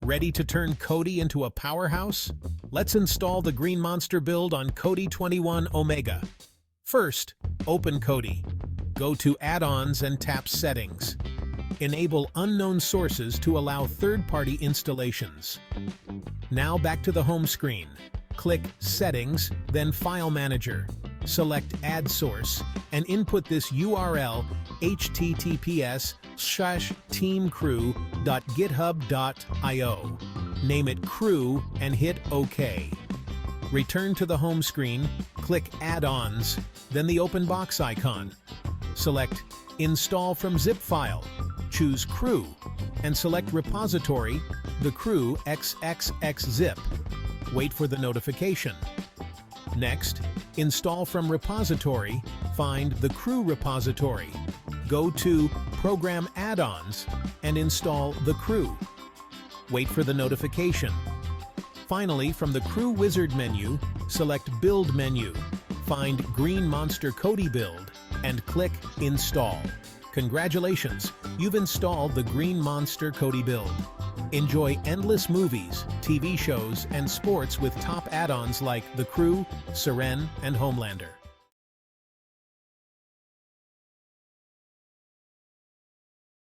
Ready to turn Kodi into a powerhouse? Let's install the Green Monster build on Kodi 21 Omega. First, open Kodi. Go to Add-ons and tap Settings. Enable unknown sources to allow third-party installations. Now back to the home screen. Click Settings, then File Manager. Select Add Source and input this URL https:/teamcrew.github.io. Name it Crew and hit OK. Return to the home screen, click Add-ons, then the open box icon. Select Install from zip file, choose Crew, and select Repository, the Crew XXX zip. Wait for the notification. Next, install from repository, find the Crew repository. Go to Program Add-ons and install the Crew. Wait for the notification. Finally, from the Crew Wizard menu, select Build menu, find Green Monster Kodi Build, and click Install. Congratulations, you've installed the Green Monster Kodi Build. Enjoy endless movies, TV shows, and sports with top add-ons like The Crew, Siren, and Homelander.